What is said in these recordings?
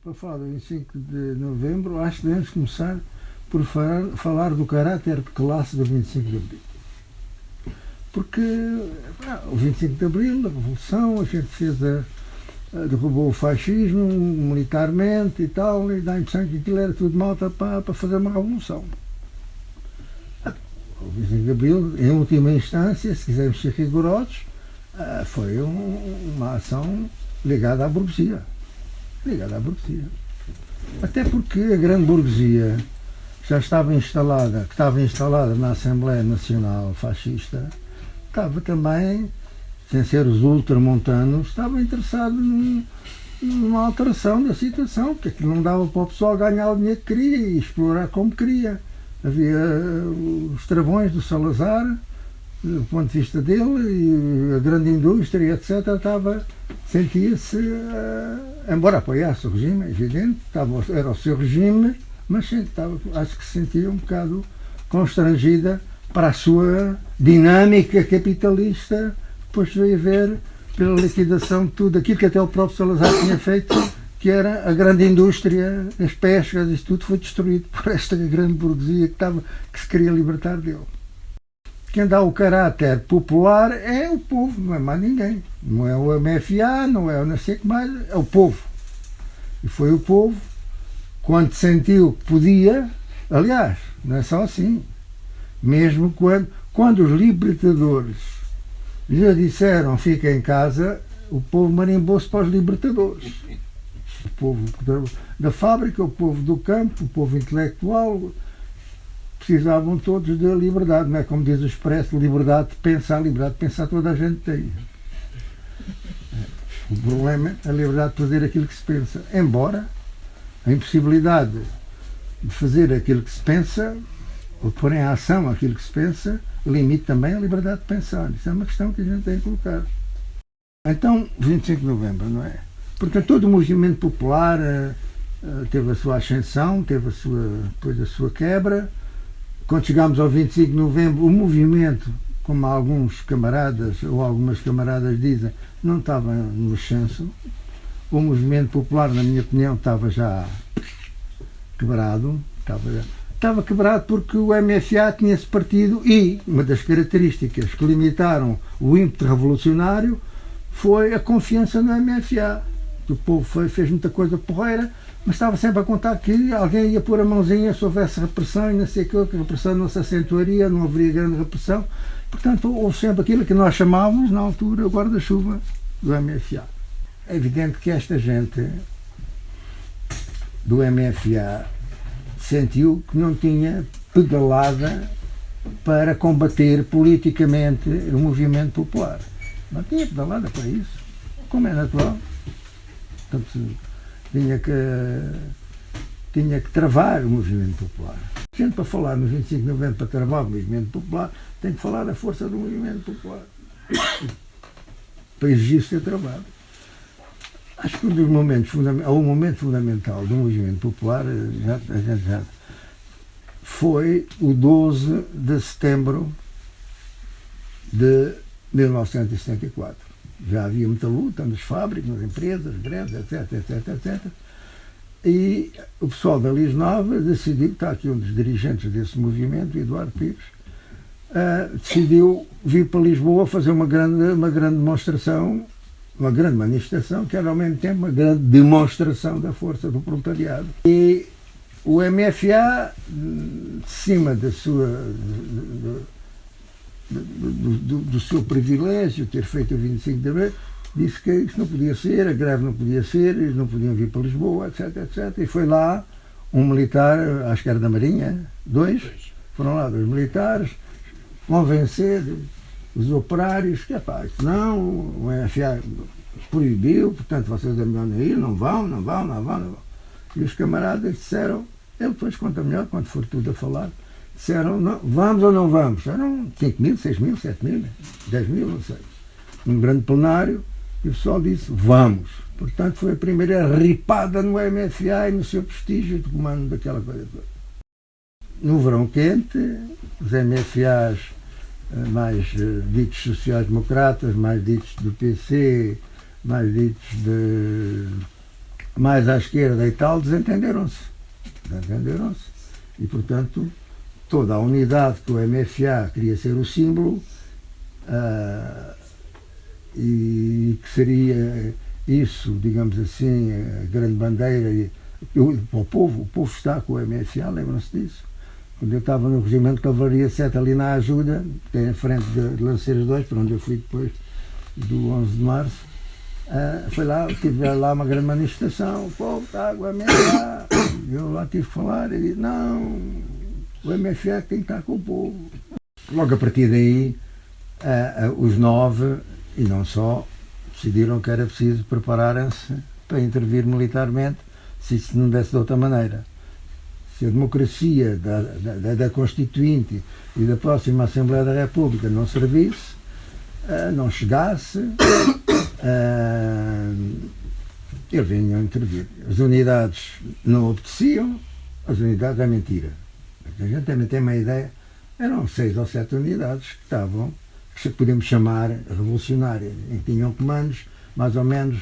Para falar do 25 de novembro, acho que devemos começar por falar do caráter de classe do 25 de abril. Porque o 25 de abril, a Revolução, a gente derrubou o fascismo militarmente e tal, e dá a impressão que aquilo era tudo malta para fazer uma revolução. O 25 de abril, em última instância, se quisermos ser rigorosos, foi uma ação ligada à burguesia. Até porque a grande burguesia já estava instalada na Assembleia Nacional Fascista, estava também, sem ser os ultramontanos, estava interessado numa alteração da situação, porque aquilo não dava para o pessoal ganhar o dinheiro que queria e explorar como queria. Havia os travões do Salazar, do ponto de vista dele, e a grande indústria, etc., sentia-se, embora apoiasse o regime, é evidente, era o seu regime, mas acho que se sentia um bocado constrangida para a sua dinâmica capitalista, depois veio a ver pela liquidação de tudo aquilo que até o próprio Salazar tinha feito, que era a grande indústria, as pescas, isso tudo foi destruído por esta grande burguesia que se queria libertar dele. Quem dá o caráter popular é o povo, não é mais ninguém. Não é o MFA, não é o não sei o que mais, é o povo. E foi o povo, quando sentiu que podia, aliás, não é só assim, mesmo quando os libertadores lhe disseram fica em casa, o povo marimbou-se para os libertadores. O povo da fábrica, o povo do campo, o povo intelectual, precisavam todos da liberdade, não é como diz o Expresso, liberdade de pensar toda a gente tem. O problema é a liberdade de fazer aquilo que se pensa, embora a impossibilidade de fazer aquilo que se pensa, ou de pôr em ação aquilo que se pensa, limite também a liberdade de pensar. Isso é uma questão que a gente tem que colocar. Então, 25 de novembro, não é? Porque todo o movimento popular teve a sua ascensão, teve depois a sua quebra. Quando chegámos ao 25 de novembro, o movimento, como alguns camaradas ou algumas camaradas dizem, não estava no ascenso. O movimento popular, na minha opinião, estava já quebrado. Estava quebrado porque o MFA tinha-se partido e uma das características que limitaram o ímpeto revolucionário foi a confiança no MFA. O povo fez muita coisa porreira, mas estava sempre a contar que alguém ia pôr a mãozinha se houvesse repressão e não sei o que a repressão não se acentuaria, não haveria grande repressão. Portanto, houve sempre aquilo que nós chamávamos, na altura, o guarda-chuva do MFA. É evidente que esta gente do MFA sentiu que não tinha pedalada para combater politicamente o movimento popular. Não tinha pedalada para isso, como é natural. Portanto, tinha que travar o movimento popular. A gente, para falar no 25 de novembro, para travar o movimento popular, tem que falar da força do movimento popular. Para exigir ser travado. Acho que um momento fundamental do movimento popular foi o 12 de setembro de 1974. Já havia muita luta nas fábricas, nas empresas, greves, etc. E o pessoal da Lis Nova decidiu, está aqui um dos dirigentes desse movimento, Eduardo Pires, decidiu vir para Lisboa fazer uma grande demonstração, uma grande manifestação, que era ao mesmo tempo uma grande demonstração da força do proletariado. E o MFA, de cima do seu privilégio, ter feito o 25 de abril, disse que isso não podia ser, a greve não podia ser, eles não podiam vir para Lisboa, etc. E foi lá um militar, acho que era da Marinha, foram lá 2 militares, convencer os operários que, isso não, o MFA proibiu, portanto vocês é melhor não ir, não vão. E os camaradas disseram, ele depois conta melhor, quando for tudo a falar, disseram, não, vamos ou não vamos? Eram 5 mil, 6 mil, 7 mil, 10 mil, não sei. Um grande plenário, e o pessoal disse, vamos. Portanto, foi a primeira ripada no MFA e no seu prestígio de comando daquela coisa toda. No verão quente, os MFAs mais ditos sociais-democratas, mais ditos do PC, mais ditos mais à esquerda e tal, desentenderam-se. Desentenderam-se. E, portanto, toda a unidade que o MFA queria ser o símbolo, e que seria isso, digamos assim, a grande bandeira para o povo está com o MFA, lembram-se disso? Quando eu estava no Regimento de Cavalaria 7 ali na Ajuda, que é em frente de Lanceiros 2, para onde eu fui depois do 11 de março, foi lá, tive lá uma grande manifestação, o povo está com o MFA. Eu lá tive que falar e disse, não, o MFA tem que estar com o povo. Logo a partir daí, os 9, e não só, decidiram que era preciso prepararem-se para intervir militarmente, se isso não desse de outra maneira. Se a democracia da Constituinte e da próxima Assembleia da República não servisse, não chegasse, eles vinham intervir. As unidades não obedeciam, as unidades é mentira. A gente também tem uma ideia, eram 6 ou 7 unidades que estavam, que podemos chamar revolucionárias, em que tinham comandos mais ou menos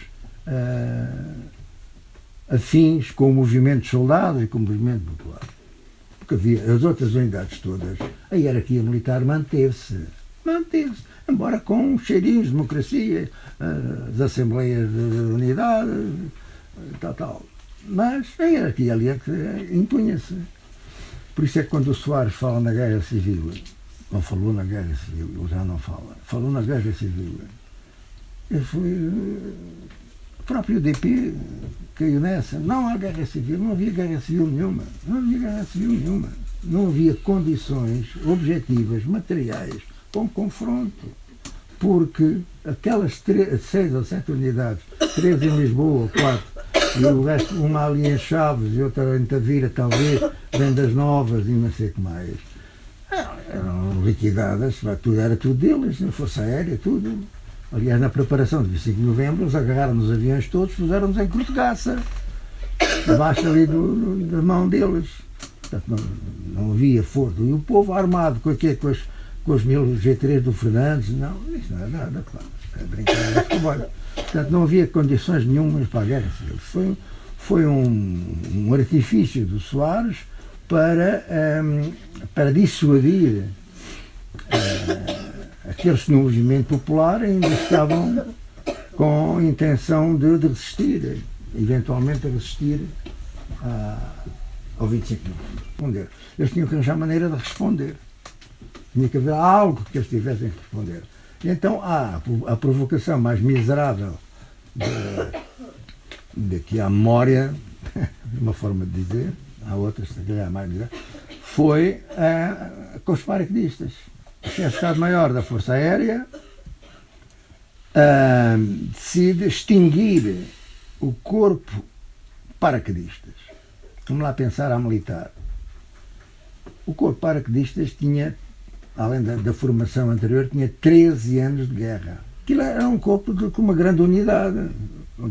afins com o movimento de soldados e com o movimento popular. Porque havia as outras unidades todas, a hierarquia militar manteve-se, embora com cheirinhos de democracia, as assembleias de unidade, tal. Mas a hierarquia ali é que impunha-se. Por isso é que quando o Soares fala na Guerra Civil, não falou na Guerra Civil, ele já não fala, falou na Guerra Civil. Ele foi, o próprio UDP caiu nessa. Não há guerra civil, não havia guerra civil nenhuma. Não havia condições objetivas, materiais, para um confronto. Porque aquelas 6 ou 7 unidades, 3 em Lisboa, 4, e o resto, uma ali em Chaves e outra em Tavira, talvez, Vendas Novas e não sei o que mais, eram liquidadas, era tudo deles, na Força Aérea, tudo. Aliás, na preparação de 25 de novembro, eles agarraram os aviões todos, puseram-nos em cortegaça, abaixo ali da mão deles. Portanto, não havia força. E o povo armado com os 1000 G3 do Fernandes, não, isso não é nada, claro. É brincadeira. Portanto, não havia condições nenhumas para a guerra civil. Foi um artifício do Soares para dissuadir aqueles que no movimento popular ainda estavam com a intenção de resistir, eventualmente a resistir ao 25 de novembro. Eles tinham que arranjar maneira de responder. Tinha que haver algo que eles tivessem que responder. E então há a provocação mais miserável daqui à memória, uma forma de dizer, há outras que é mais miserável, foi com os paraquedistas. O chefe de Estado-Maior da Força Aérea decide extinguir o corpo paraquedistas. Vamos lá pensar à militar. O corpo paraquedistas tinha, além da formação anterior, tinha 13 anos de guerra. Aquilo era um corpo com uma grande unidade e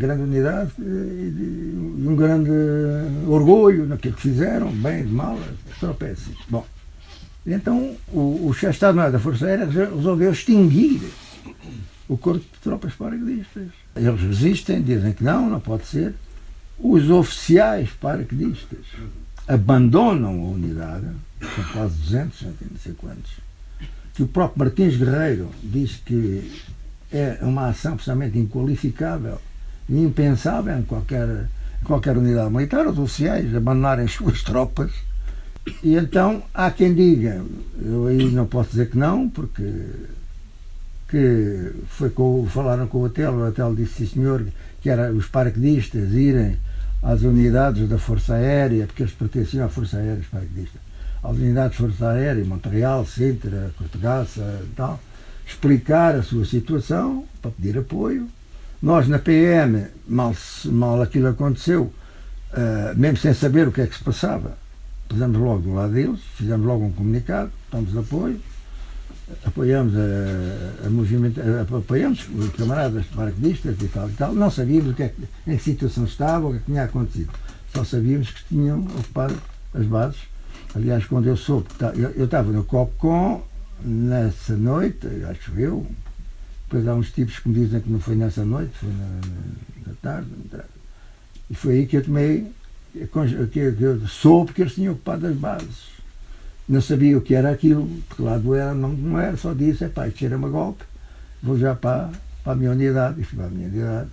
um grande orgulho naquilo que fizeram, bem, de mal, tropeçam. Bom, então o chefe de Estado-Maior da Força Aérea resolveu extinguir o corpo de tropas paraquedistas. Eles resistem, dizem que não pode ser. Os oficiais paraquedistas abandonam a unidade, são quase 200, não sei quantos, que o próprio Martins Guerreiro diz que é uma ação absolutamente inqualificável e impensável em qualquer unidade militar, os oficiais abandonarem as suas tropas. E então há quem diga, eu aí não posso dizer que não, porque falaram com o Otelo disse, sim senhor, que era os paraquedistas irem às unidades da Força Aérea, porque eles pertenciam à Força Aérea, os paraquedistas, às unidades da Força Aérea, Montreal, Sintra, Cortegaça e tal, explicar a sua situação, para pedir apoio. Nós na PM, mal aquilo aconteceu, mesmo sem saber o que é que se passava, pusemos logo do lado deles, fizemos logo um comunicado, estamos de apoio, apoiamos apoiamos os camaradas paraquedistas e tal, não sabíamos em que situação estava, o que tinha acontecido, só sabíamos que tinham ocupado as bases. Aliás, quando eu soube, eu estava no Copcom nessa noite, acho eu, depois há uns tipos que me dizem que não foi nessa noite, foi na tarde, e E foi aí que eu tomei, que eu soube que eles tinham ocupado as bases. Não sabia o que era aquilo, porque lá do era, não era, só disse, pá, isto cheira-me a golpe, vou já para a minha unidade. E fui para a minha unidade.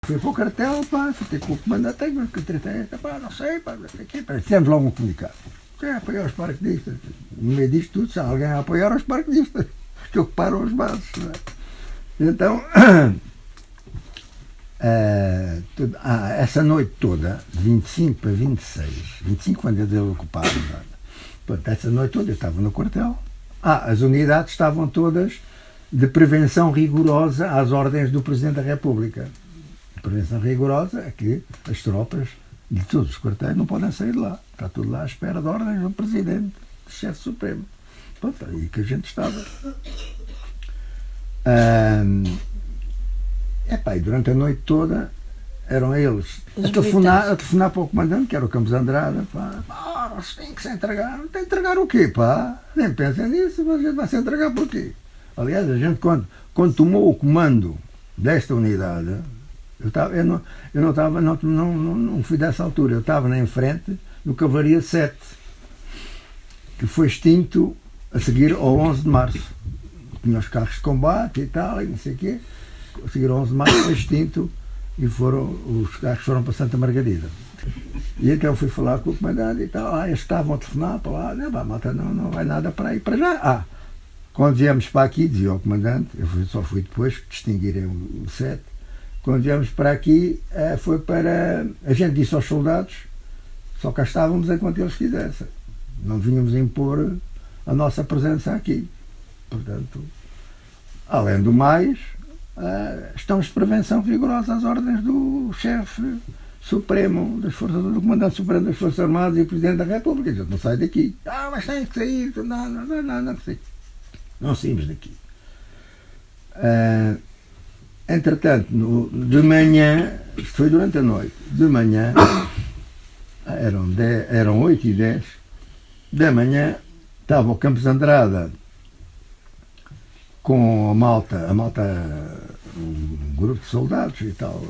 Fui para o cartel, pá, fui ter com o comandante, que treta é esta, pá, não sei, pá, aqui, pá, fizemos logo um comunicado. Quem é apoiar os paraquedistas? No meio disto tudo, se há alguém a apoiar os paraquedistas, que ocuparam as bases. Não é? Então, essa noite toda, de 25 para 26, 25 quando eles ocuparam, portanto, essa noite toda eu estava no quartel. As unidades estavam todas de prevenção rigorosa às ordens do Presidente da República. A prevenção rigorosa é que as tropas de todos os quartéis não podem sair de lá. Está tudo lá à espera de ordens do Presidente, do Chefe Supremo. Pronto, aí que a gente estava. E durante a noite toda eram eles a telefonar para o comandante, que era o Campos Andrade, pá, vocês têm que se entregar. Não tem que entregar o quê, pá? Nem pensem nisso, a gente vai se entregar por quê? Aliás, a gente quando tomou o comando desta unidade, não fui dessa altura, eu estava em frente no Cavalaria 7, que foi extinto a seguir ao 11 de março. Tinha os carros de combate e tal, e não sei o quê. A seguir ao 11 de março foi extinto e os carros foram para Santa Margarida. E então fui falar com o comandante e tal, eles estavam a telefonar para lá, malta, não vai nada para ir para já. Quando viemos para aqui, dizia ao comandante, só fui depois que distinguirem o 7, quando viemos para aqui, foi para. A gente disse aos soldados, só cá estávamos enquanto eles quisessem. Não vinhamos impor a nossa presença aqui. Portanto, além do mais, estamos de prevenção rigorosa às ordens do chefe supremo das forças, do comandante supremo das Forças Armadas e o Presidente da República. A gente não sai daqui. Mas tem que sair. Não saímos daqui. Entretanto, de manhã, isto foi durante a noite, de manhã, eram 8h10, da manhã, estava o Campos Andrade com a malta, um grupo de soldados e tal,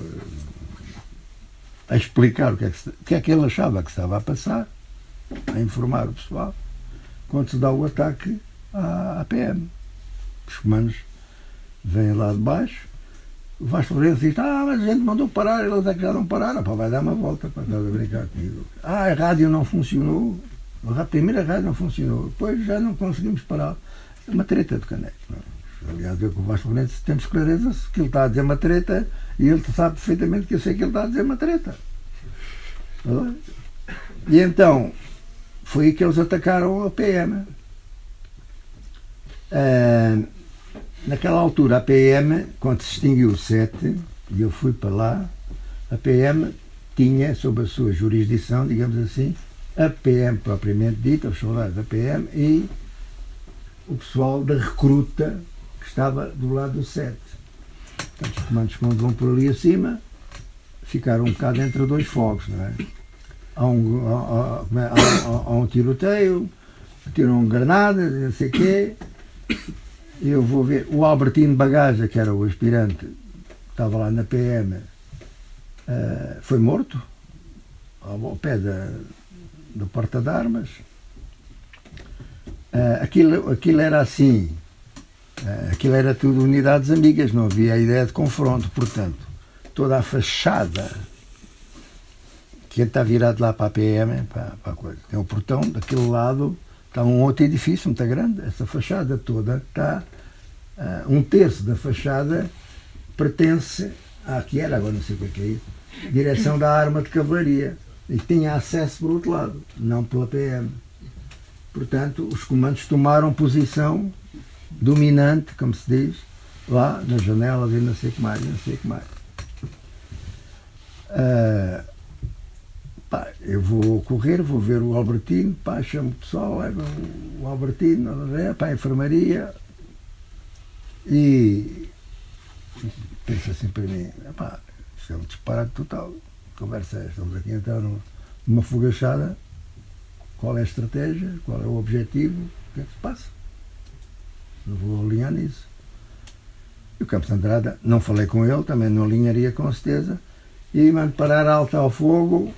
a explicar o que é que ele achava que estava a passar, a informar o pessoal, quando se dá o ataque à PM. Os comandos vêm lá de baixo, o Vasco Lourenço diz, mas a gente mandou parar, eles é que já não pararam, vai dar uma volta para estar a brincar comigo. A rádio não funcionou, a primeira rádio não funcionou, depois já não conseguimos parar. É uma treta de caneco. Aliás, eu com o Vasco Lourenço temos clareza que ele está a dizer uma treta e ele sabe perfeitamente que eu sei que ele está a dizer uma treta. E então, foi aí que eles atacaram a PM. Naquela altura, a PM, quando se extinguiu o 7, e eu fui para lá, a PM tinha, sob a sua jurisdição, digamos assim, a PM propriamente dita, os soldados da PM e o pessoal da recruta que estava do lado do 7. Portanto, os comandos, quando vão por ali acima, ficaram um bocado entre dois fogos, não é? Há um tiroteio, tiram granadas, não sei o quê. Eu vou ver, o Albertino Bagaja, que era o aspirante, estava lá na PM, foi morto, ao pé da porta de armas. Aquilo era assim, aquilo era tudo unidades amigas, não havia a ideia de confronto, portanto, toda a fachada que está virado lá para a PM, para a coisa. Tem o portão, daquele lado está um outro edifício muito grande, essa fachada toda está, um terço da fachada pertence que era, agora não sei o que é isso, direção da arma de cavalaria, e tinha acesso por outro lado, não pela PM. Portanto, os comandos tomaram posição dominante, como se diz, lá nas janelas e não sei o que mais, eu vou correr, vou ver o Albertino, chamo o pessoal, leva o Albertino para a enfermaria e penso assim para mim, isto é um disparate total, conversa esta, estamos aqui a entrar numa fogachada, qual é a estratégia, qual é o objetivo, o que é que se passa? Não vou alinhar nisso. E o Campos Andrade, não falei com ele, também não alinharia com certeza, e mando parar alto ao fogo.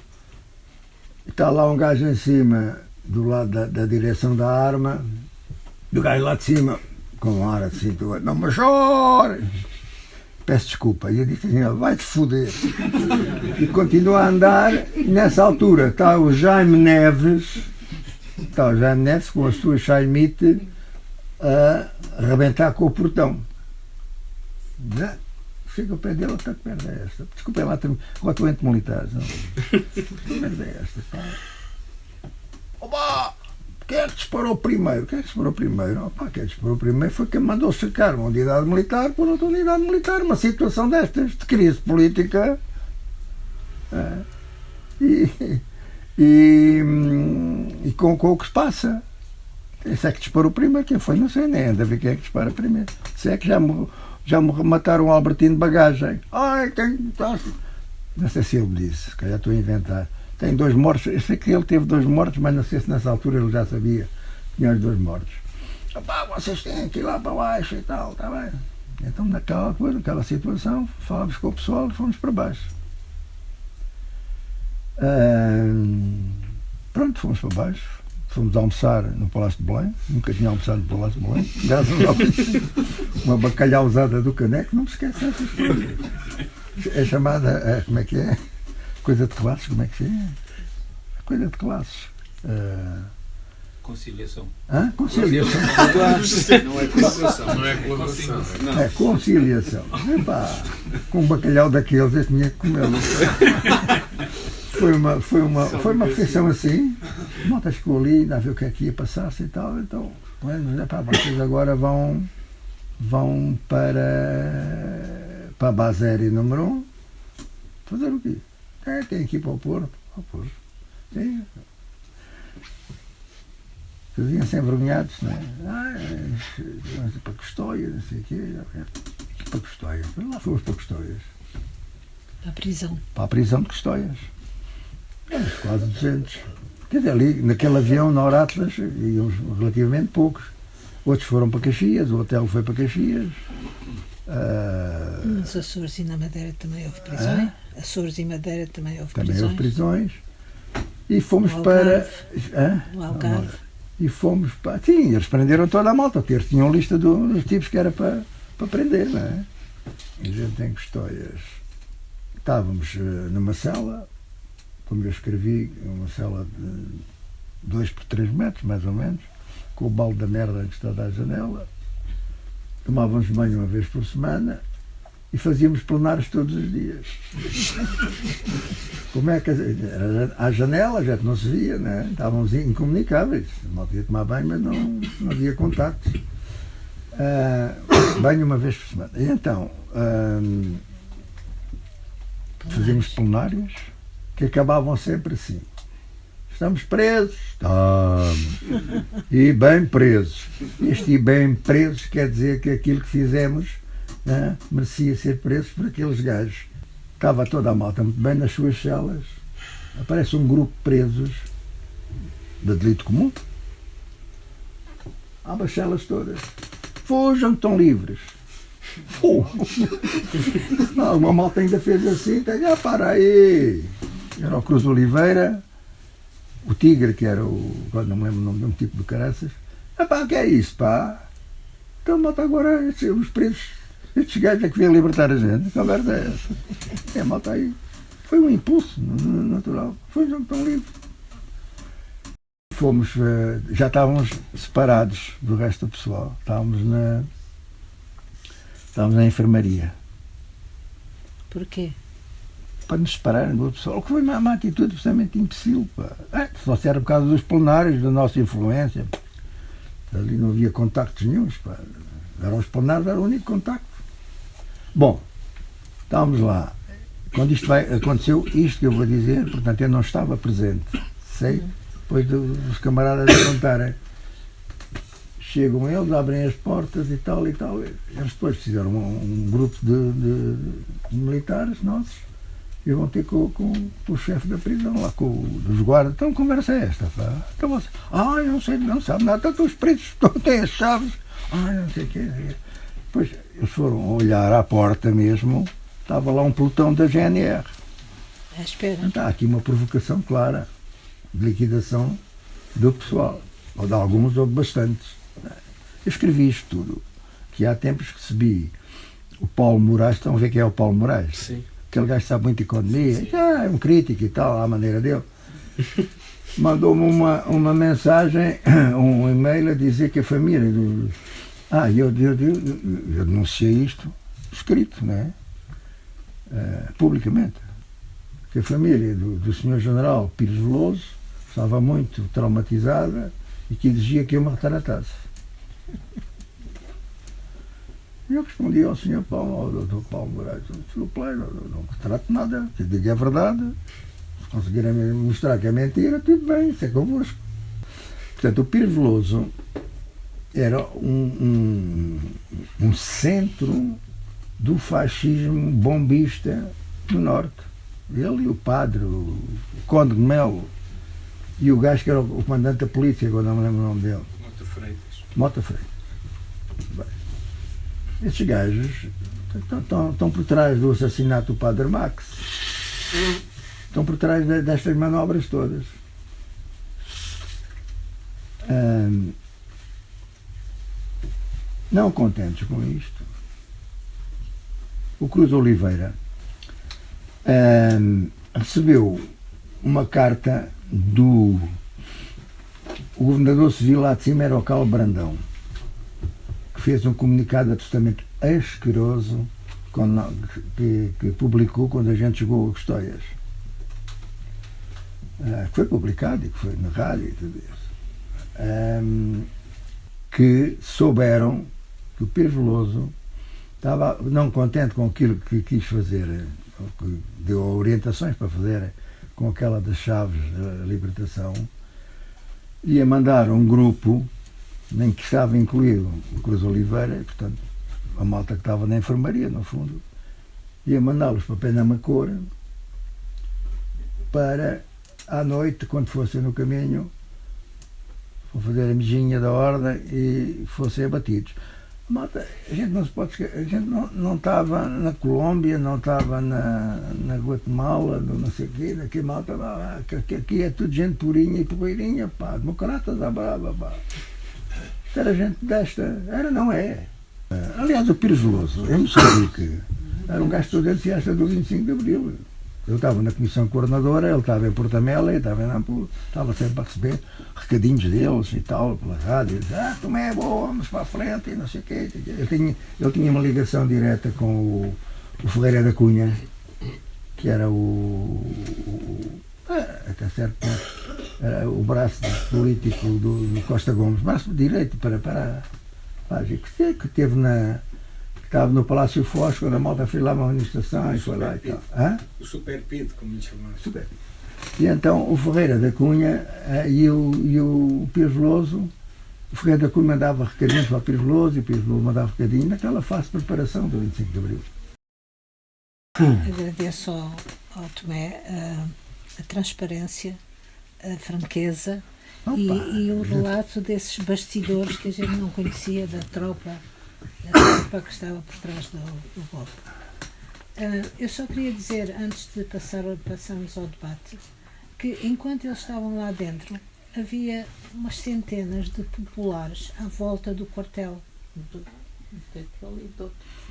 Está lá um gajo em cima, do lado da direção da arma, do gajo lá de cima, com um ar assim, não me chores! Peço desculpa. E eu disse assim, vai-te foder. E continua a andar, e nessa altura está o Jaime Neves com a sua Chaimite a arrebentar com o portão. Chega ao pé dele, que merda é esta? Desculpem lá, agora estou entre militares. Que merda é esta? Pá? Opa! Quem é que disparou primeiro? Quem é que disparou primeiro? Opa, quem disparou primeiro foi quem mandou cercar uma unidade militar por outra unidade militar. Uma situação destas, de crise política. E com o que se passa. Esse é que disparou primeiro. Quem foi? Não sei, nem anda a ver quem é que dispara primeiro. Se é que já me mataram o Albertino de bagagem. Ai, não sei se ele me disse, se calhar estou a inventar. Tem 2 mortos. Eu sei que ele teve 2 mortos, mas não sei se nessa altura ele já sabia que tinha os 2 mortos. Opá, vocês têm que ir lá para baixo e tal, está bem. Então naquela situação, falámos com o pessoal e fomos para baixo. Pronto, fomos para baixo. Fomos almoçar no Palácio de Belém. Nunca tinha almoçado no Palácio de Belém. Graças a Deus. Uma bacalhauzada do Caneco. Não me esquece essas coisas. É chamada, como é que é? Coisa de classes, como é que é? Coisa de classes. Conciliação. Hã? Conciliação. Não é conciliação. Não é colaboração. É conciliação. Epá, com um bacalhau daqueles eu tinha que comê-lo. Foi uma refeição assim. A malta ficou ali, a ver o que é que ia passar-se e tal. Então, vocês agora vão para a base aérea número 1. Fazer o quê? Tem que ir para o Porto. Sim. Faziam-se envergonhados, não é? Para Custóia, não sei o quê. Para Custóia. Lá fomos para Custóias. Para a prisão. Para a prisão de Custóias. Quase 200. Quer dizer, ali naquele avião, na Horatlas, iam relativamente poucos. Outros foram para Caxias, o hotel foi para Caxias. Nos Açores e na Madeira também houve prisões. Açores e Madeira também houve prisões. Também houve prisões. E fomos No para. No Algarve. E fomos para. Sim, eles prenderam toda a malta. Eles tinham lista dos tipos que era para prender, não é? E a gente em Custóias. Estávamos numa cela, como eu escrevi, uma cela de 2 por 3 metros, mais ou menos, com o balde da merda encostado à janela. Tomávamos banho uma vez por semana e fazíamos plenários todos os dias. Como é que era à janela, já que não se via, né? Estávamos incomunicáveis. Mal podia tomar banho, mas não havia contacto. Banho uma vez por semana. E então fazíamos plenários que acabavam sempre assim. Estamos presos? Estamos. E bem presos. E bem presos quer dizer que aquilo que fizemos merecia ser preso por aqueles gajos. Estava toda a malta muito bem nas suas celas. Aparece um grupo de presos de delito comum. Abre as celas todas. Fujam que estão livres. Uma malta ainda fez assim. Para aí. Era o Cruz Oliveira. O Tigre, que era agora não me lembro o nome de um tipo de caraças. O que é isso, pá? Então, malta, agora os presos, estes gajos é que vêm libertar a gente. Que conversa é essa? Malta aí. Foi um impulso natural. Foi um tão livre. Fomos, já estávamos separados do resto do pessoal. Estávamos na enfermaria. Porquê? Para nos separarem do outro pessoal, o que foi uma atitude absolutamente imbecil. Só se era por causa dos plenários, da nossa influência. Ali não havia contactos nenhuns. Eram os plenários, era o único contacto. Bom, estávamos lá. Quando aconteceu isto que eu vou dizer, portanto eu não estava presente. Sei, depois dos camaradas a contarem. Chegam eles, abrem as portas e tal e tal. Eles depois fizeram um grupo de militares nossos. E vão ter com o chefe da prisão, lá com os guardas. Então, conversa é esta, pá? Então você, eu não sei, não sabe nada. Então, os presos têm as chaves. Não sei o quê. Depois, eles foram olhar à porta mesmo. Estava lá um pelotão da GNR. À espera. Então, há aqui uma provocação clara de liquidação do pessoal, ou de alguns ou de bastantes. Eu escrevi isto tudo, que há tempos recebi o Paulo Moraes, estão a ver quem é o Paulo Moraes? Sim. Aquele gajo que sabe muito de economia, é um crítico e tal, à maneira dele. Mandou-me uma mensagem, um e-mail a dizer que a família do... eu denunciei isto, escrito, não é? Publicamente. Que a família do Sr. General Pires Veloso estava muito traumatizada e que exigia que eu me retratasse. E eu respondi ao Sr. Paulo, ao Dr. Paulo Moraes, não retrato nada, se digo a verdade, se conseguirem mostrar que é mentira, tudo bem, isso é convosco. Portanto, o Pires Veloso era um centro do fascismo bombista do Norte. Ele e o padre, o Conde de Melo, e o gajo que era o comandante da polícia, agora não me lembro o nome dele. Mota Freitas. Bem, estes gajos estão por trás do assassinato do padre Max. Estão por trás destas manobras todas. Não contentes com isto, o Cruz Oliveira recebeu uma carta do governador civil lá de cima, era o Carlos Brandão, que fez um comunicado absolutamente asqueroso que publicou quando a gente chegou a Custóias. Que foi publicado e que foi na rádio e tudo isso. Que souberam que o Pires Veloso estava não contente com aquilo que quis fazer, que deu orientações para fazer com aquela das chaves da libertação, ia mandar um grupo em que estava incluído o Cruz Oliveira, portanto, a malta que estava na enfermaria, no fundo, ia mandá-los para Penamacor para, à noite, quando fossem no caminho, fazer a mijinha da ordem e fossem abatidos. Malta, a gente não se pode esquecer, a gente não estava na Colômbia, não estava na Guatemala, não sei o quê, daqui malta, aqui é tudo gente purinha e poeirinha, pá, democratas à brava, pá. Isto era gente desta, não é. Aliás, o Pires Veloso, eu não sabia que era um gajo todo entusiasta do 25 de Abril. Eu estava na comissão coordenadora, ele estava em Portamela, eu estava em Nampula, estava sempre a receber recadinhos deles e tal, pela rádio. Como é bom, vamos para a frente e não sei o quê. Ele tinha uma ligação direta com o Ferreira da Cunha, que era até certo ponto, era o braço político do Costa Gomes, braço direito para que teve estava no Palácio Foz, quando a malta fez lá uma manifestação e foi lá e tal. O Super Pido, como lhe chamaram. Super. E então o Ferreira da Cunha e o Pires Veloso, o Ferreira da Cunha mandava recadinhos para o Pires Veloso e o Pires Veloso mandava recadinhos naquela fase de preparação do 25 de Abril. Agradeço ao Tomé a transparência, a franqueza e o relato desses bastidores que a gente não conhecia da tropa que estava por trás do golpe. Eu só queria dizer, antes de passarmos ao debate, que enquanto eles estavam lá dentro, havia umas centenas de populares à volta do quartel,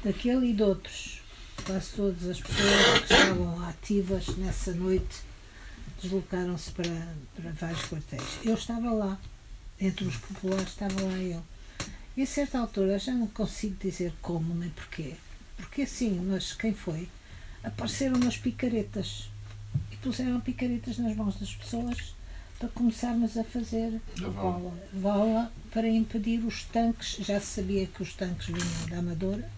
daquele e de outros. Quase todas as pessoas que estavam ativas nessa noite deslocaram-se para vários quartéis. Eu estava lá, entre os populares estava lá eu. E a certa altura, já não consigo dizer como nem porquê, porque sim, mas quem foi? Apareceram umas picaretas e puseram picaretas nas mãos das pessoas para começarmos a fazer vala para impedir os tanques. Já se sabia que os tanques vinham da Amadora,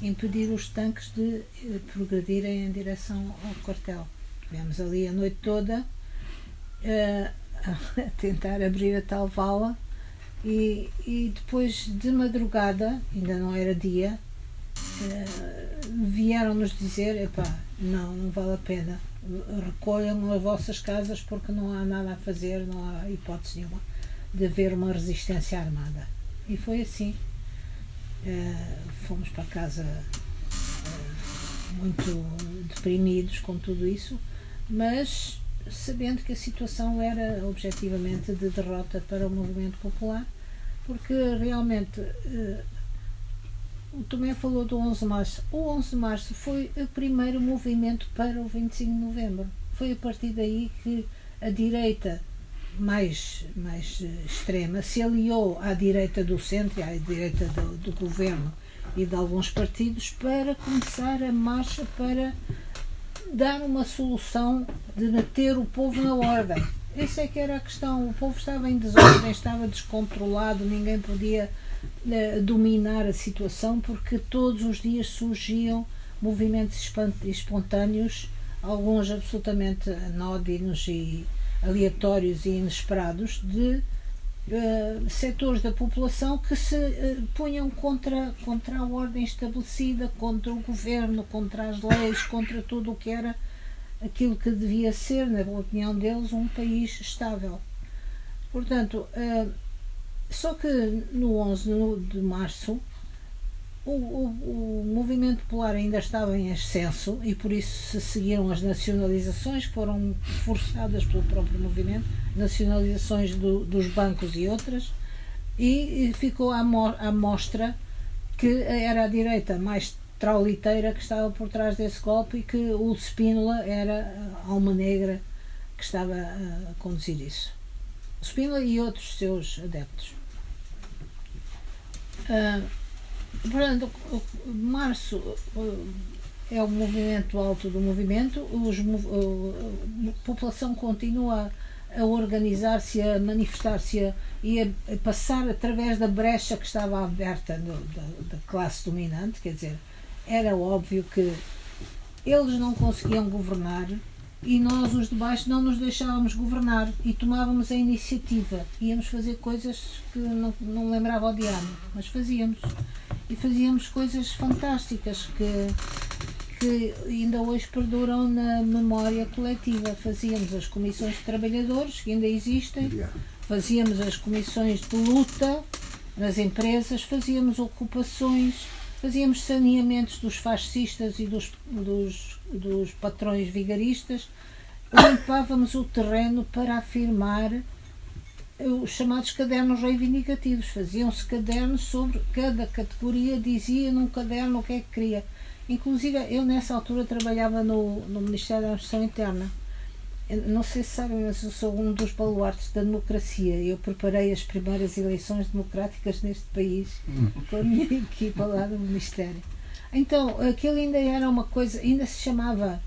impedir os tanques de progredirem em direção ao quartel. Estivemos ali a noite toda a tentar abrir a tal vala. E depois de madrugada, ainda não era dia, vieram-nos dizer: epá, não vale a pena, recolham as vossas casas porque não há nada a fazer, não há hipótese nenhuma de haver uma resistência armada. E foi assim. Fomos para casa muito deprimidos com tudo isso, mas sabendo que a situação era objetivamente de derrota para o movimento popular, porque realmente o Tomé falou do 11 de Março. O 11 de Março foi o primeiro movimento para o 25 de Novembro. Foi a partir daí que a direita mais extrema se aliou à direita do centro, à direita do governo e de alguns partidos para começar a marcha para dar uma solução de meter o povo na ordem. Essa é que era a questão. O povo estava em desordem, estava descontrolado, ninguém podia dominar a situação, porque todos os dias surgiam movimentos espontâneos, alguns absolutamente anódinos e aleatórios e inesperados, de setores da população que se punham contra a ordem estabelecida, contra o governo, contra as leis, contra tudo o que era aquilo que devia ser, na opinião deles, um país estável. Portanto, só que no 11 de março o movimento popular ainda estava em ascenso e por isso se seguiram as nacionalizações que foram forçadas pelo próprio movimento, nacionalizações dos bancos e outras, e ficou à mostra que era a direita mais trauliteira que estava por trás desse golpe e que o Spínola era a alma negra que estava a conduzir isso. O Spínola e outros seus adeptos. Portanto, março é o movimento alto do movimento, a população continua a organizar-se, a manifestar-se e a passar através da brecha que estava aberta da classe dominante. Quer dizer, era óbvio que eles não conseguiam governar e nós, os de baixo, não nos deixávamos governar e tomávamos a iniciativa. Íamos fazer coisas que não lembrava ao diabo, mas fazíamos. E fazíamos coisas fantásticas que ainda hoje perduram na memória coletiva. Fazíamos as comissões de trabalhadores, que ainda existem, fazíamos as comissões de luta nas empresas, fazíamos ocupações, fazíamos saneamentos dos fascistas e dos patrões vigaristas, limpávamos o terreno para afirmar os chamados cadernos reivindicativos. Faziam-se cadernos sobre cada categoria, dizia num caderno o que é que queria. Inclusive, eu nessa altura trabalhava no Ministério da Administração Interna. Não sei se sabem, mas eu sou um dos baluartes da democracia. Eu preparei as primeiras eleições democráticas neste país com a minha equipa lá do Ministério. Então, aquilo ainda era uma coisa, ainda se chamava,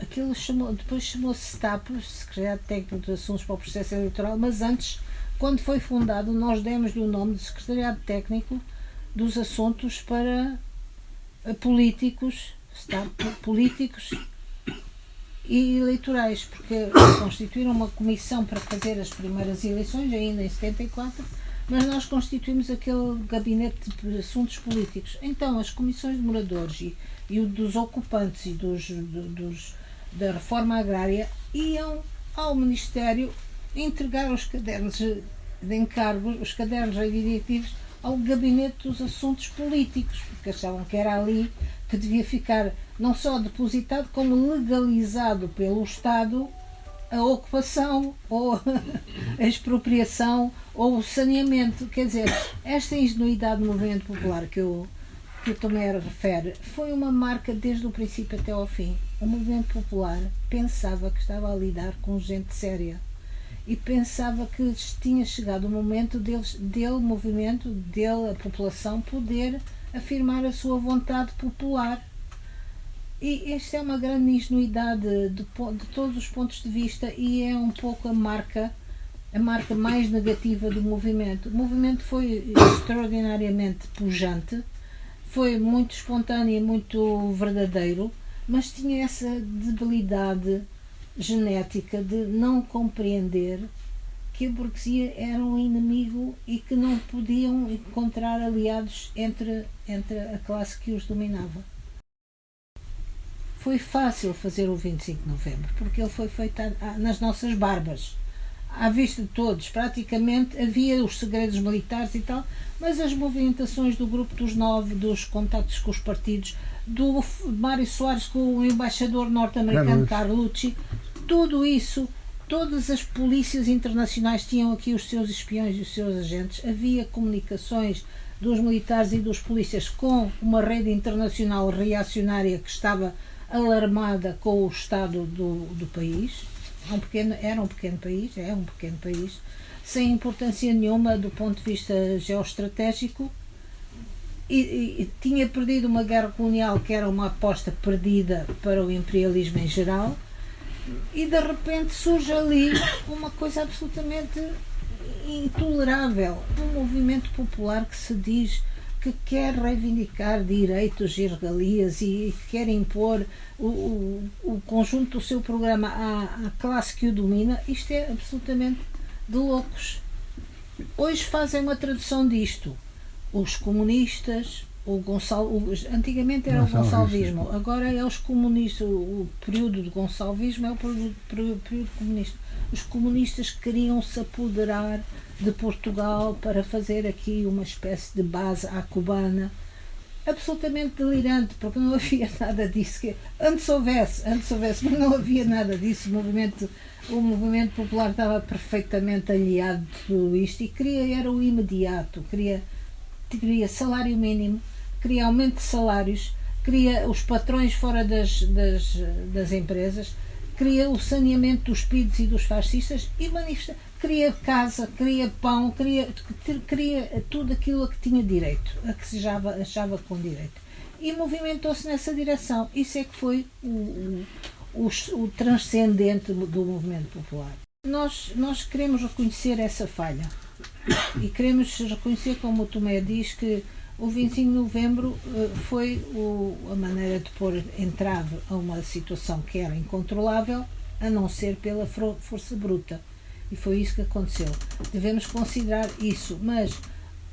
depois chamou-se STAP, Secretariado Técnico de Assuntos para o Processo Eleitoral, mas antes, quando foi fundado, nós demos-lhe o nome de Secretariado Técnico dos Assuntos para Políticos, STAP, políticos e eleitorais, porque constituíram uma comissão para fazer as primeiras eleições, ainda em 74, mas nós constituímos aquele gabinete de assuntos políticos. Então, as comissões de moradores e o dos ocupantes e da reforma agrária iam ao Ministério entregar os cadernos de encargos, os cadernos reivindicativos, ao gabinete dos assuntos políticos, porque achavam que era ali que devia ficar não só depositado, como legalizado pelo Estado a ocupação ou a expropriação ou o saneamento. Quer dizer, esta ingenuidade do movimento popular que o Tomé refere foi uma marca desde o princípio até ao fim. O movimento popular pensava que estava a lidar com gente séria e pensava que tinha chegado o momento a população, poder afirmar a sua vontade popular. E esta é uma grande ingenuidade de todos os pontos de vista e é um pouco a marca mais negativa do movimento. O movimento foi extraordinariamente pujante, foi muito espontâneo e muito verdadeiro, mas tinha essa debilidade genética de não compreender que a burguesia era um inimigo e que não podiam encontrar aliados entre a classe que os dominava. Foi fácil fazer o 25 de novembro, porque ele foi feito nas nossas barbas. à vista de todos, praticamente havia os segredos militares e tal, mas as movimentações do grupo dos 9, dos contactos com os partidos, do Mário Soares com o embaixador norte-americano Carlucci, tudo isso, todas as polícias internacionais tinham aqui os seus espiões e os seus agentes, havia comunicações dos militares e dos polícias com uma rede internacional reacionária que estava alarmada com o estado do país. Era um pequeno país, sem importância nenhuma do ponto de vista geoestratégico, e tinha perdido uma guerra colonial que era uma aposta perdida para o imperialismo em geral, e de repente surge ali uma coisa absolutamente intolerável, um movimento popular que se diz que quer reivindicar direitos e regalias e quer impor o conjunto do seu programa à classe que o domina. Isto é absolutamente de loucos. Hoje fazem uma tradução disto. Os comunistas, antigamente era o gonçalvismo, agora é os comunistas, o período do gonçalvismo é o período comunista. Os comunistas queriam se apoderar de Portugal para fazer aqui uma espécie de base à cubana, absolutamente delirante, porque não havia nada disso. Antes houvesse, mas não havia nada disso. O movimento popular estava perfeitamente aliado de tudo isto e era o imediato, queria salário mínimo, queria aumento de salários, queria os patrões fora das empresas, queria o saneamento dos PIDs e dos fascistas e queria casa, queria pão, queria tudo aquilo a que tinha direito, a que se achava com direito. E movimentou-se nessa direção. Isso é que foi o transcendente do movimento popular. Nós queremos reconhecer essa falha e queremos reconhecer, como o Tomé diz, que o 25 de novembro foi a maneira de pôr entrave a uma situação que era incontrolável, a não ser pela força bruta. E foi isso que aconteceu. Devemos considerar isso, mas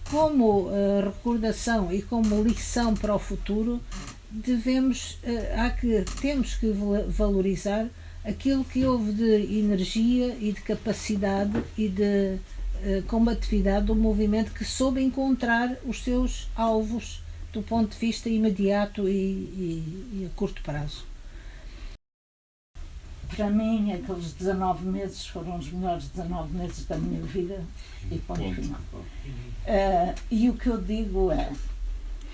como recordação e como lição para o futuro, temos que valorizar aquilo que houve de energia e de capacidade e de combatividade do movimento, que soube encontrar os seus alvos do ponto de vista imediato e a curto prazo. Para mim, aqueles 19 meses foram os melhores 19 meses da minha vida e ponto final. E o que eu digo é,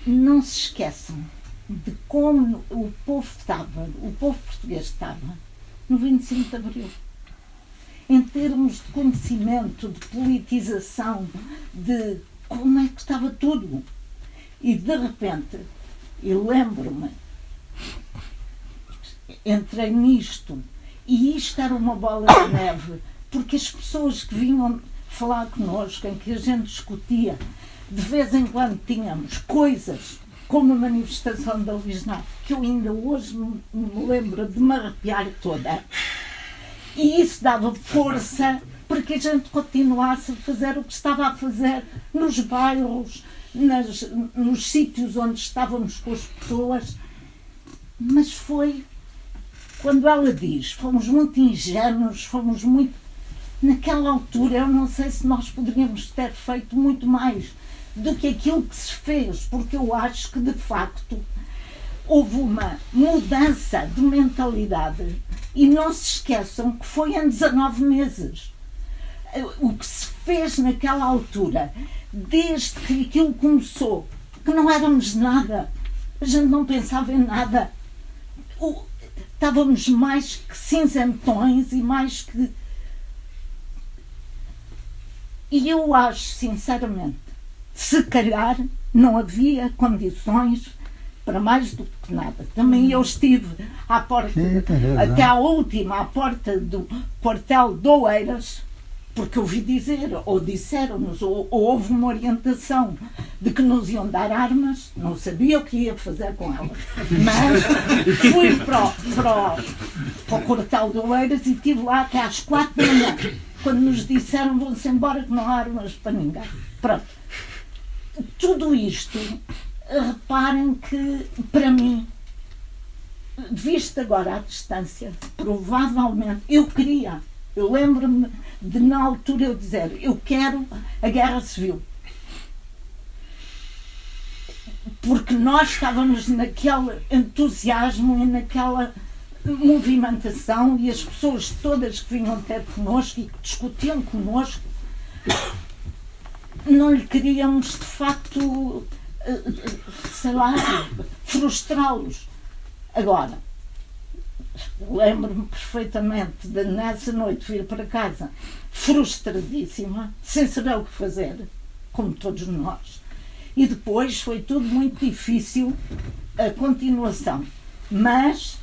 não se esqueçam de como o povo português estava no 25 de Abril. Em termos de conhecimento, de politização, de como é que estava tudo. E de repente, eu lembro-me, entrei nisto, e isto era uma bola de neve, porque as pessoas que vinham falar connosco, em que a gente discutia, de vez em quando tínhamos coisas, como a manifestação da Lisnave, que eu ainda hoje me lembro de me arrepiar toda. E isso dava força para que a gente continuasse a fazer o que estava a fazer nos bairros, nos sítios onde estávamos com as pessoas. Mas foi quando ela diz, fomos muito ingênuos, fomos muito... Naquela altura eu não sei se nós poderíamos ter feito muito mais do que aquilo que se fez, porque eu acho que de facto houve uma mudança de mentalidade. E não se esqueçam que foi em 19 meses. O que se fez naquela altura, desde que aquilo começou, que não éramos nada, a gente não pensava em nada, estávamos mais que cinzentões e mais que... E eu acho, sinceramente, se calhar não havia condições para mais do que nada. Também eu estive à porta, até à última, à porta do quartel de Oeiras, porque ouvi dizer, ou disseram-nos, ou houve uma orientação de que nos iam dar armas, não sabia o que ia fazer com elas, mas fui para o quartel de Oeiras e estive lá até às 4 da manhã, quando nos disseram, vão-se embora que não há armas para ninguém. Pronto. Tudo isto, reparem que, para mim, visto agora à distância, provavelmente, eu queria Eu lembro-me de, na altura, eu dizer: eu quero a guerra civil. Porque nós estávamos naquele entusiasmo e naquela movimentação, e as pessoas todas que vinham ter connosco e que discutiam connosco, não lhe queríamos, de facto, sei lá, frustrá-los. Agora, lembro-me perfeitamente de, nessa noite, vir para casa frustradíssima, sem saber o que fazer, como todos nós. E depois foi tudo muito difícil, a continuação. Mas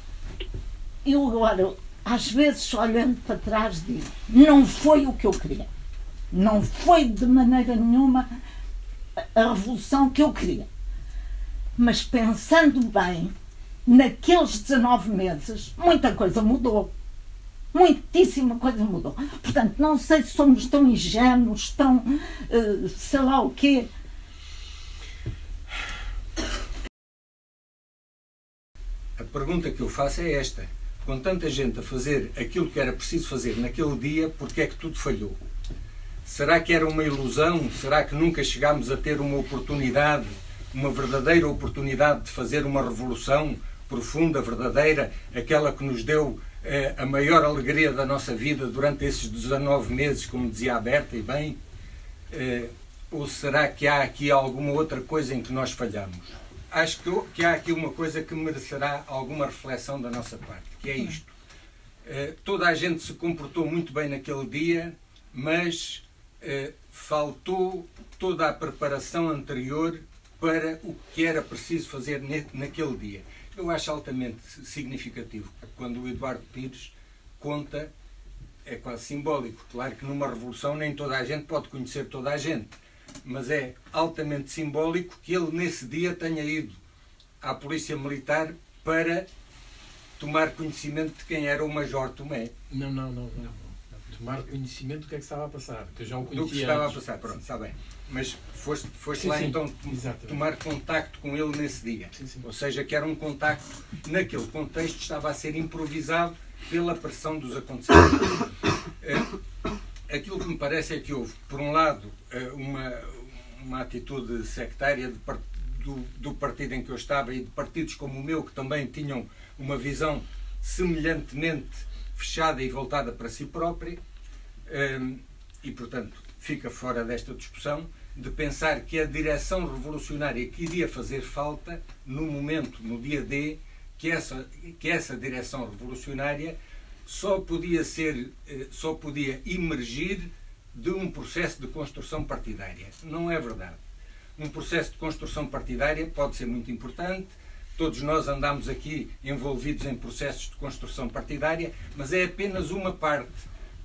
eu agora, às vezes, olhando para trás, digo: não foi o que eu queria. Não foi de maneira nenhuma a revolução que eu queria. Mas pensando bem, naqueles 19 meses, muita coisa mudou. Muitíssima coisa mudou. Portanto, não sei se somos tão ingênuos, tão sei lá o quê. A pergunta que eu faço é esta: com tanta gente a fazer aquilo que era preciso fazer naquele dia, porque é que tudo falhou? Será que era uma ilusão? Será que nunca chegámos a ter uma oportunidade, uma verdadeira oportunidade de fazer uma revolução profunda, verdadeira, aquela que nos deu a maior alegria da nossa vida durante esses 19 meses, como dizia a Berta, e bem? Ou será que há aqui alguma outra coisa em que nós falhamos? Acho que há aqui uma coisa que merecerá alguma reflexão da nossa parte, que é isto. Toda a gente se comportou muito bem naquele dia, mas faltou toda a preparação anterior para o que era preciso fazer naquele dia. Eu acho altamente significativo quando o Eduardo Pires conta, é quase simbólico. Claro que numa revolução nem toda a gente pode conhecer toda a gente, mas é altamente simbólico que ele nesse dia tenha ido à Polícia Militar para tomar conhecimento de quem era o Major Tomé. Não. Tomar conhecimento do que é que estava a passar, que eu já o conhecia. Do que estava antes. a passar, pronto, está bem. Mas foste Sim, lá sim, então exatamente. tomar contacto com ele nesse dia. Sim. Ou seja, que era um contacto, naquele contexto estava a ser improvisado pela pressão dos acontecimentos. Aquilo que me parece é que houve, por um lado, uma atitude sectária do partido em que eu estava e de partidos como o meu, que também tinham uma visão semelhantemente fechada e voltada para si própria, e, portanto, fica fora desta discussão de pensar que a direção revolucionária que iria fazer falta no momento, no dia D, que essa direção revolucionária só podia emergir de um processo de construção partidária. Não é verdade. Um processo de construção partidária pode ser muito importante, todos nós andamos aqui envolvidos em processos de construção partidária, mas é apenas uma parte,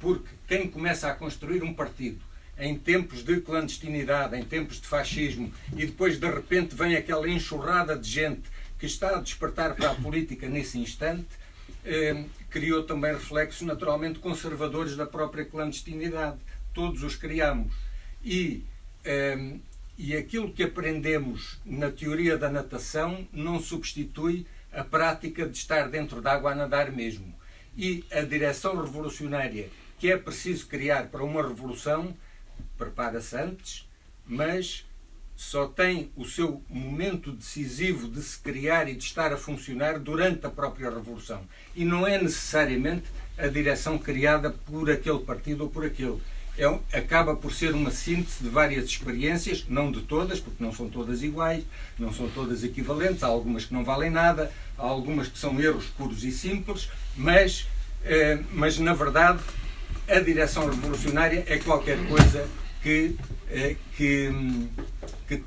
porque quem começa a construir um partido em tempos de clandestinidade, em tempos de fascismo, e depois de repente vem aquela enxurrada de gente que está a despertar para a política nesse instante, criou também reflexos naturalmente conservadores da própria clandestinidade. Todos os criamos. E aquilo que aprendemos na teoria da natação não substitui a prática de estar dentro d'água a nadar mesmo. E a direção revolucionária que é preciso criar para uma revolução prepara-se antes, mas só tem o seu momento decisivo de se criar e de estar a funcionar durante a própria revolução. E não é necessariamente a direção criada por aquele partido ou por aquele. Acaba por ser uma síntese de várias experiências, não de todas, porque não são todas iguais, não são todas equivalentes, há algumas que não valem nada, há algumas que são erros puros e simples, mas na verdade a direção revolucionária é qualquer coisa que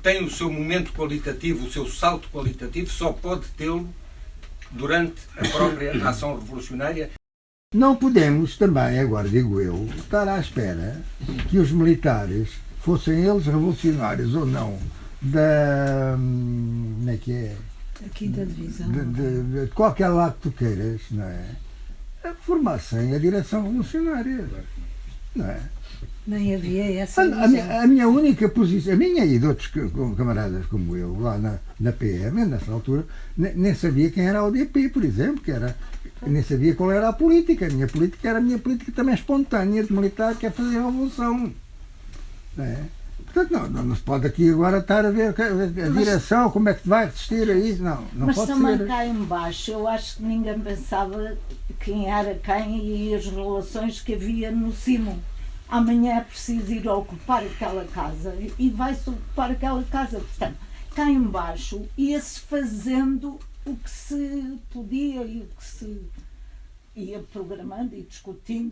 tem o seu momento qualitativo, o seu salto qualitativo, só pode tê-lo durante a própria ação revolucionária. Não podemos também, agora digo eu, estar à espera que os militares, fossem eles revolucionários ou não, como é que é? A quinta divisão. De qualquer lado que tu queiras, não é? Formassem a direção revolucionária, não é? Nem havia essa a minha única posição, a minha e de outros camaradas como eu, lá na PM, nessa altura, nem sabia quem era a ODP, por exemplo, que era Eu nem sabia qual era a política. A minha política era a minha política também espontânea, de militar, que é fazer a revolução. Não é? Portanto, não se pode aqui agora estar a ver a direção, como é que vai resistir a isso. Não Mas pode também ser. cá em baixo, eu acho que ninguém pensava quem era quem e as relações que havia no cimo. Amanhã é preciso ir ocupar aquela casa e vai-se ocupar aquela casa. Portanto, cá em baixo ia-se fazendo o que se podia e o que se ia programando e discutindo.